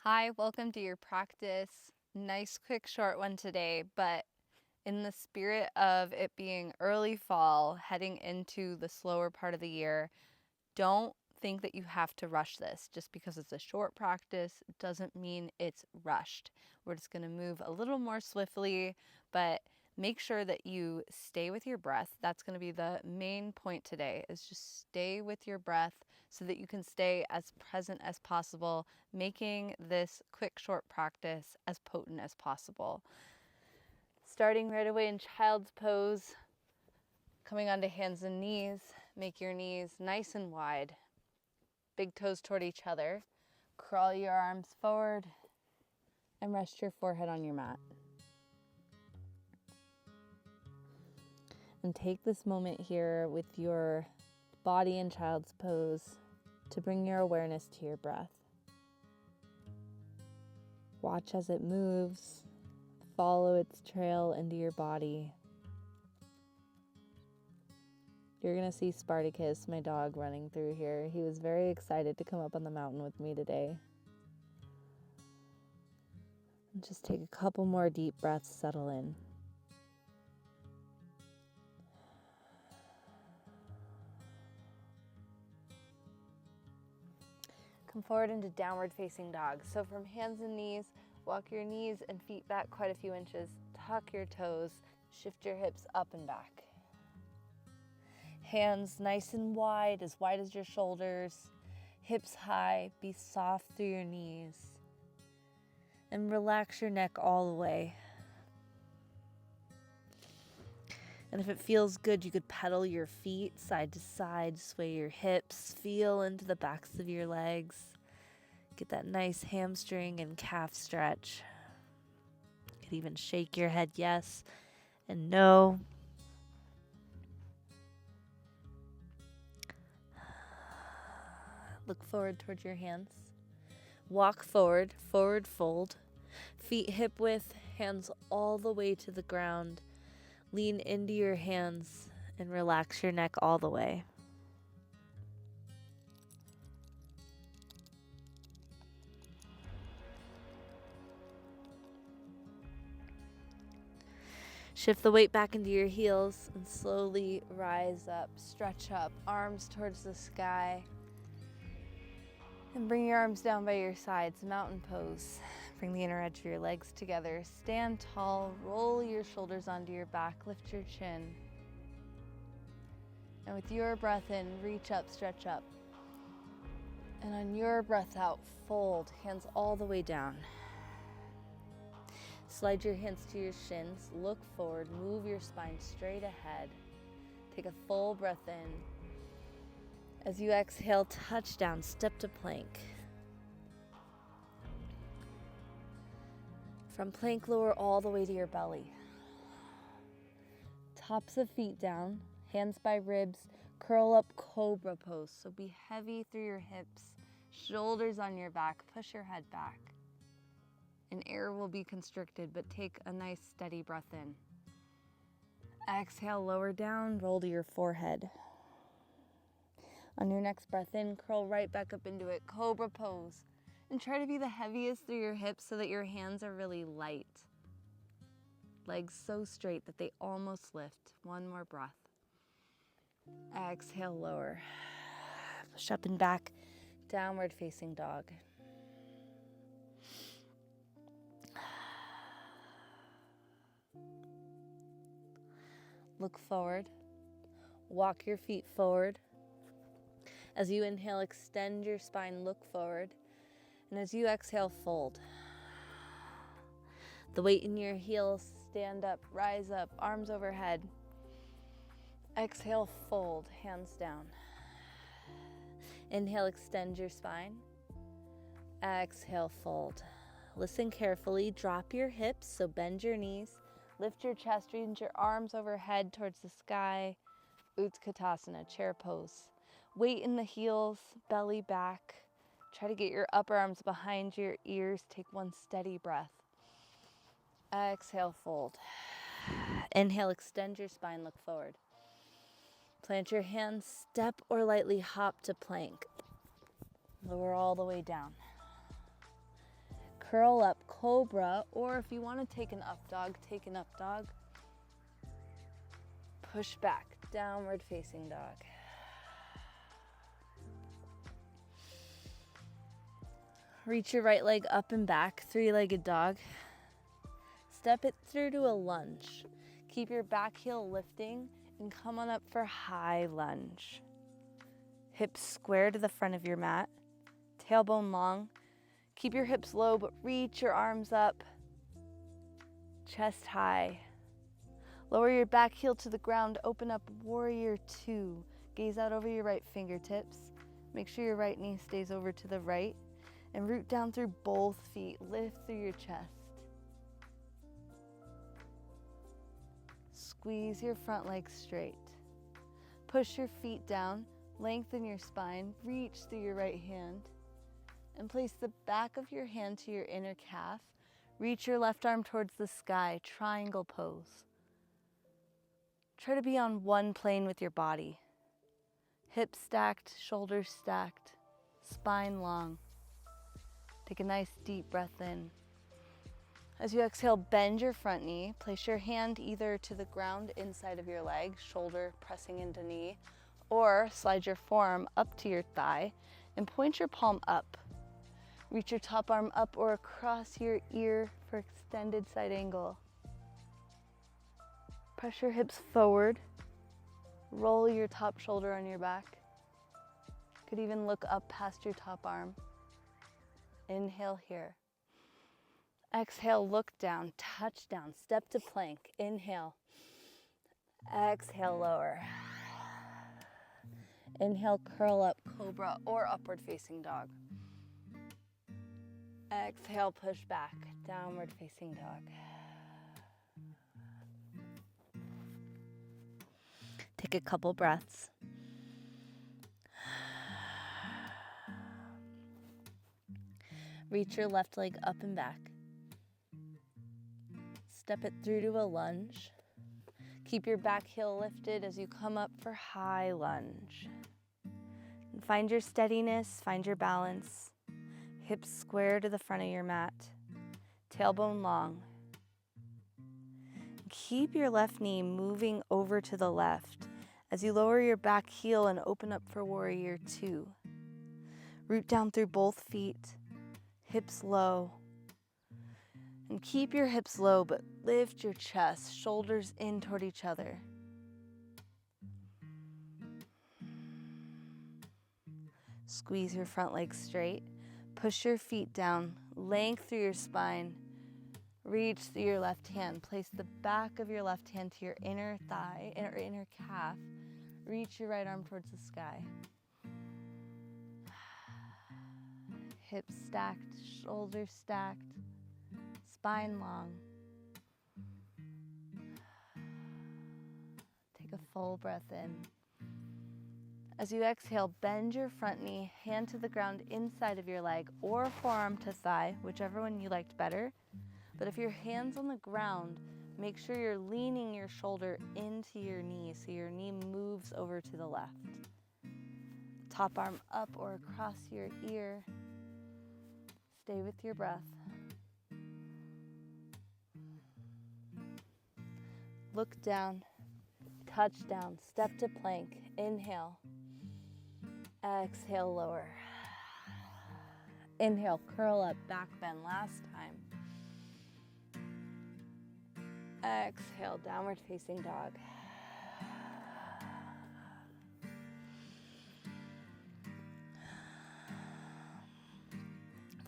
Hi, welcome to your practice. Nice, quick, short one today, but in the spirit of it being early fall, heading into the slower part of the year, don't think that you have to rush this. Just because it's a short practice doesn't mean it's rushed. We're just going to move a little more swiftly, but make sure that you stay with your breath. That's going to be the main point today, is just stay with your breath so that you can stay as present as possible, making this quick, short practice as potent as possible. Starting right away in child's pose, coming onto hands and knees, make your knees nice and wide, big toes toward each other. Crawl your arms forward and rest your forehead on your mat. And take this moment here with your body in child's pose to bring your awareness to your breath. Watch as it moves, follow its trail into your body. You're going to see Spartacus, my dog, running through here. He was very excited to come up on the mountain with me today. And just take a couple more deep breaths, settle in. Come forward into downward facing dog. So from hands and knees, walk your knees and feet back quite a few inches. Tuck your toes, shift your hips up and back. Hands nice and wide as your shoulders. Hips high, be soft through your knees. And relax your neck all the way. And if it feels good, you could pedal your feet side to side, sway your hips, feel into the backs of your legs. Get that nice hamstring and calf stretch. You could even shake your head yes and no. Look forward towards your hands. Walk forward, forward fold. Feet hip width, hands all the way to the ground. Lean into your hands and relax your neck all the way. Shift the weight back into your heels and slowly rise up, stretch up, arms towards the sky. And bring your arms down by your sides, mountain pose. Bring the inner edge of your legs together. Stand tall, roll your shoulders onto your back, lift your chin. And with your breath in, reach up, stretch up. And on your breath out, fold, hands all the way down. Slide your hands to your shins, look forward, move your spine straight ahead. Take a full breath in. As you exhale, touch down, step to plank. From plank, lower all the way to your belly. Tops of feet down, hands by ribs, curl up cobra pose. So be heavy through your hips, shoulders on your back, push your head back. And air will be constricted, but take a nice steady breath in. Exhale, lower down, roll to your forehead. On your next breath in, curl right back up into it, cobra pose. And try to be the heaviest through your hips so that your hands are really light. Legs so straight that they almost lift. One more breath. Exhale, lower. Push up and back, downward facing dog. Look forward. Walk your feet forward. As you inhale, extend your spine, look forward. And as you exhale, fold. The weight in your heels, stand up, rise up, arms overhead. Exhale, fold, hands down. Inhale, extend your spine. Exhale, fold. Listen carefully, drop your hips, so bend your knees. Lift your chest, reach your arms overhead towards the sky. Utkatasana, chair pose. Weight in the heels, belly back. Try to get your upper arms behind your ears. Take one steady breath. Exhale, fold. Inhale, extend your spine, look forward. Plant your hands, step or lightly hop to plank. Lower all the way down. curl up, cobra, or if you want to take an up dog, take an up dog. Push back, downward facing dog. Reach your right leg up and back, three-legged dog. Step it through to a lunge. Keep your back heel lifting and come on up for high lunge. Hips square to the front of your mat, tailbone long. Keep your hips low, but reach your arms up. Chest high. Lower your back heel to the ground, open up warrior two. Gaze out over your right fingertips. Make sure your right knee stays over to the right. And root down through both feet, lift through your chest. Squeeze your front leg straight. Push your feet down, lengthen your spine, reach through your right hand, and place the back of your hand to your inner calf. Reach your left arm towards the sky, triangle pose. Try to be on one plane with your body. Hips stacked, shoulders stacked, spine long. Take a nice deep breath in. As you exhale, bend your front knee. Place your hand either to the ground inside of your leg, shoulder pressing into knee, or slide your forearm up to your thigh and point your palm up. Reach your top arm up or across your ear for extended side angle. Press your hips forward. Roll your top shoulder on your back. Could even look up past your top arm. Inhale here. Exhale, look down, touch down, step to plank. Inhale. Exhale, lower. Inhale, curl up, cobra or upward facing dog. Exhale, push back, downward facing dog. Take a couple breaths. Reach your left leg up and back. Step it through to a lunge. Keep your back heel lifted as you come up for high lunge. And find your steadiness, find your balance. Hips square to the front of your mat. Tailbone long. Keep your left knee moving over to the left as you lower your back heel and open up for warrior two. Root down through both feet. Hips low. And keep your hips low, but lift your chest, shoulders in toward each other. Squeeze your front leg straight. Push your feet down, length through your spine. Reach through your left hand. Place the back of your left hand to your inner thigh, or inner calf. Reach your right arm towards the sky. Hips stacked, shoulders stacked, spine long. Take a full breath in. As you exhale, bend your front knee, hand to the ground inside of your leg, or forearm to thigh, whichever one you liked better. But if your hand's on the ground, make sure you're leaning your shoulder into your knee so your knee moves over to the left. Top arm up or across your ear. Stay with your breath. Look down, touch down, step to plank. Inhale. Exhale, lower. Inhale, curl up, back bend. Last time. Exhale, downward facing dog.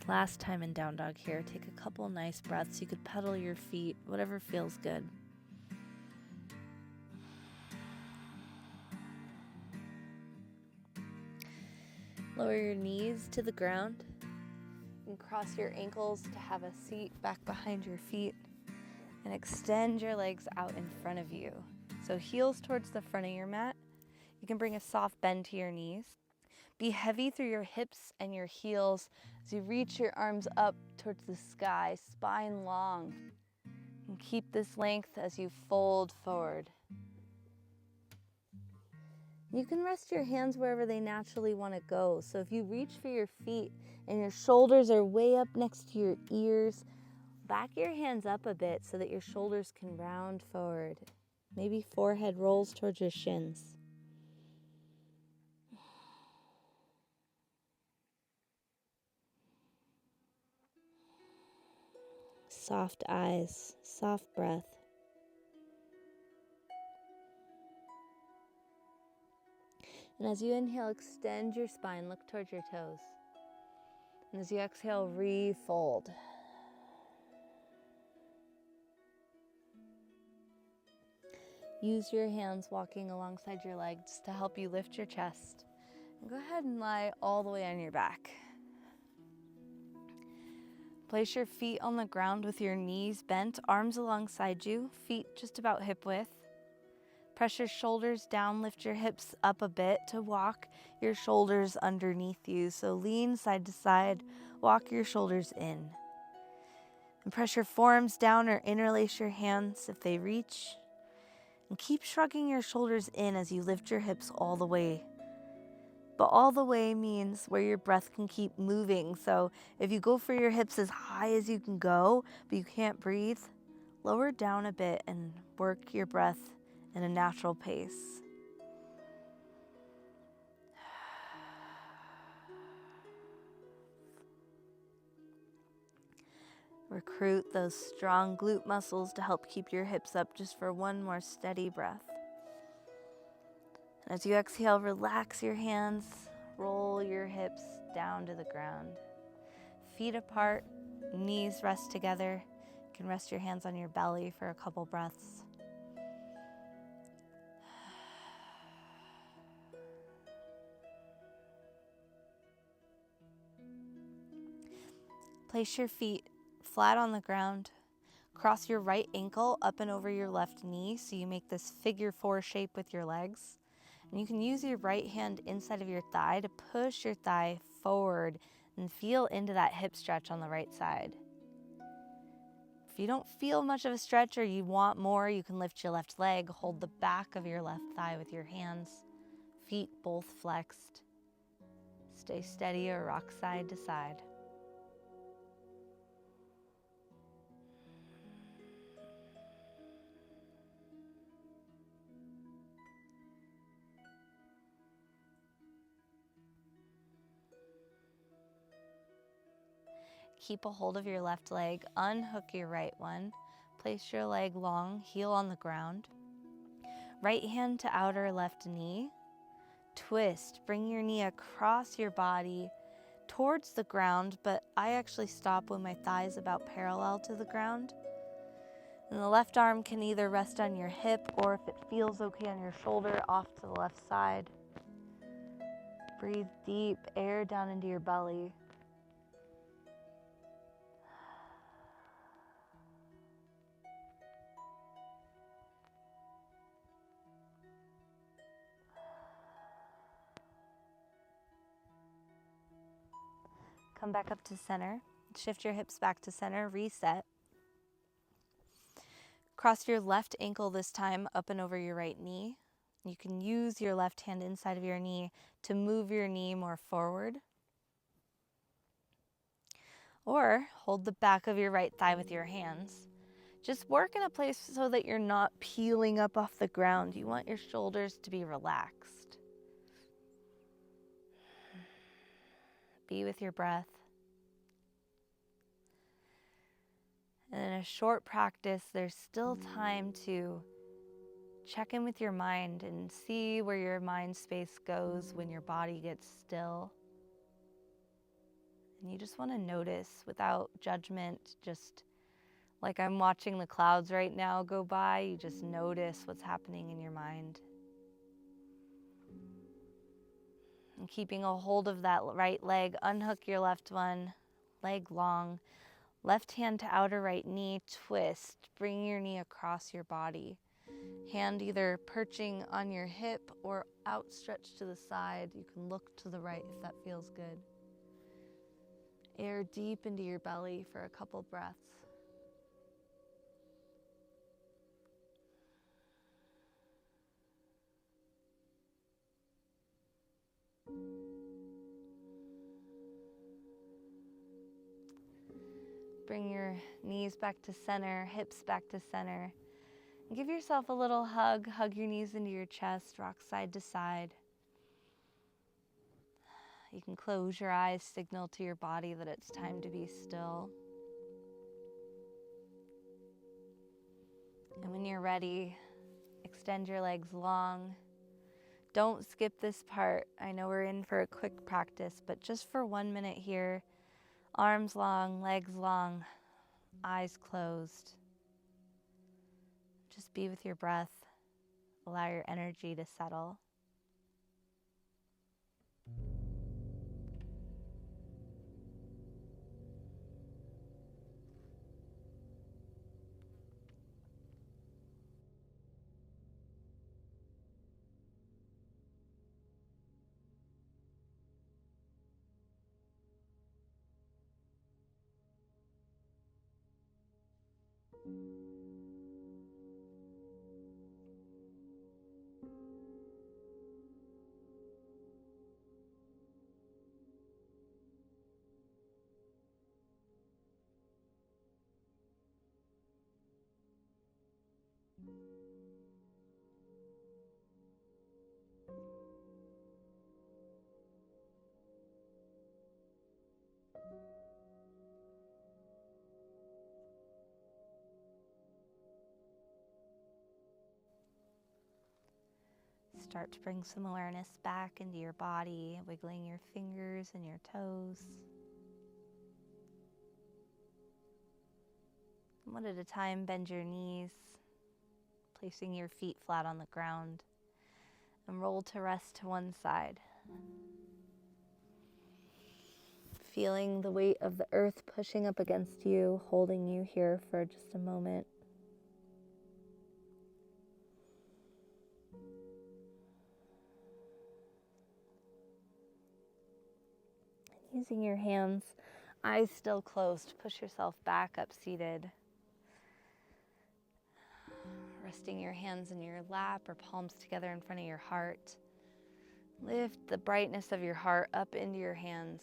Last time in down dog here. Take a couple nice breaths. You could pedal your feet, whatever feels good. Lower your knees to the ground and cross your ankles to have a seat back behind your feet. And extend your legs out in front of you. So heels towards the front of your mat. You can bring a soft bend to your knees. Be heavy through your hips and your heels as you reach your arms up towards the sky, spine long. And keep this length as you fold forward. You can rest your hands wherever they naturally want to go. So if you reach for your feet and your shoulders are way up next to your ears, back your hands up a bit so that your shoulders can round forward. Maybe forehead rolls towards your shins. Soft eyes, soft breath. And as you inhale, extend your spine, look towards your toes. And as you exhale, refold. Use your hands walking alongside your legs to help you lift your chest. And go ahead and lie all the way on your back. Place your feet on the ground with your knees bent, arms alongside you, feet just about hip width. Press your shoulders down, lift your hips up a bit to walk your shoulders underneath you. So lean side to side, walk your shoulders in. And press your forearms down or interlace your hands if they reach. And keep shrugging your shoulders in as you lift your hips all the way. But all the way means where your breath can keep moving. So if you go for your hips as high as you can go, but you can't breathe, lower down a bit and work your breath in a natural pace. Recruit those strong glute muscles to help keep your hips up just for one more steady breath. And as you exhale, relax your hands, roll your hips down to the ground. Feet apart, knees rest together. You can rest your hands on your belly for a couple breaths. Place your feet flat on the ground. Cross your right ankle up and over your left knee so you make this figure 4 shape with your legs. And you can use your right hand inside of your thigh to push your thigh forward and feel into that hip stretch on the right side. If you don't feel much of a stretch or you want more, you can lift your left leg, hold the back of your left thigh with your hands, feet both flexed. Stay steady or rock side to side. Keep a hold of your left leg, unhook your right one. Place your leg long, heel on the ground. Right hand to outer left knee. Twist, bring your knee across your body towards the ground, but I actually stop when my thigh is about parallel to the ground. And the left arm can either rest on your hip or if it feels okay on your shoulder, off to the left side. Breathe deep, air down into your belly. Come back up to center. Shift your hips back to center, reset. Cross your left ankle this time up and over your right knee. You can use your left hand inside of your knee to move your knee more forward. Or hold the back of your right thigh with your hands. Just work in a place so that you're not peeling up off the ground. You want your shoulders to be relaxed. Be with your breath. And in a short practice, there's still time to check in with your mind and see where your mind space goes when your body gets still. And you just want to notice without judgment, just like I'm watching the clouds right now go by, you just notice what's happening in your mind. And keeping a hold of that right leg, unhook your left one, leg long. Left hand to outer right knee, twist. Bring your knee across your body. Hand either perching on your hip or outstretched to the side. You can look to the right if that feels good. Air deep into your belly for a couple breaths. Bring your knees back to center, hips back to center. And give yourself a little hug. Hug your knees into your chest, rock side to side. You can close your eyes, signal to your body that it's time to be still. And when you're ready, extend your legs long. Don't skip this part. I know we're in for a quick practice, but just for 1 minute here, arms long, legs long, eyes closed. Just be with your breath. Allow your energy to settle. Start to bring some awareness back into your body, wiggling your fingers and your toes. One at a time, bend your knees, placing your feet flat on the ground, and roll to rest to one side. Feeling the weight of the earth pushing up against you, holding you here for just a moment. Using your hands, eyes still closed, push yourself back up seated. Resting your hands in your lap or palms together in front of your heart. Lift the brightness of your heart up into your hands.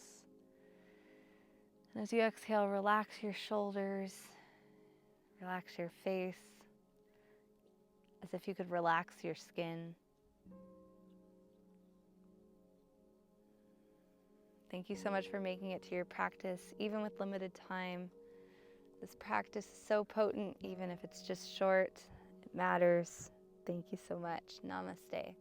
And as you exhale, relax your shoulders, relax your face, as if you could relax your skin. Thank you so much for making it to your practice, even with limited time. This practice is so potent, even if it's just short. It matters. Thank you so much. Namaste.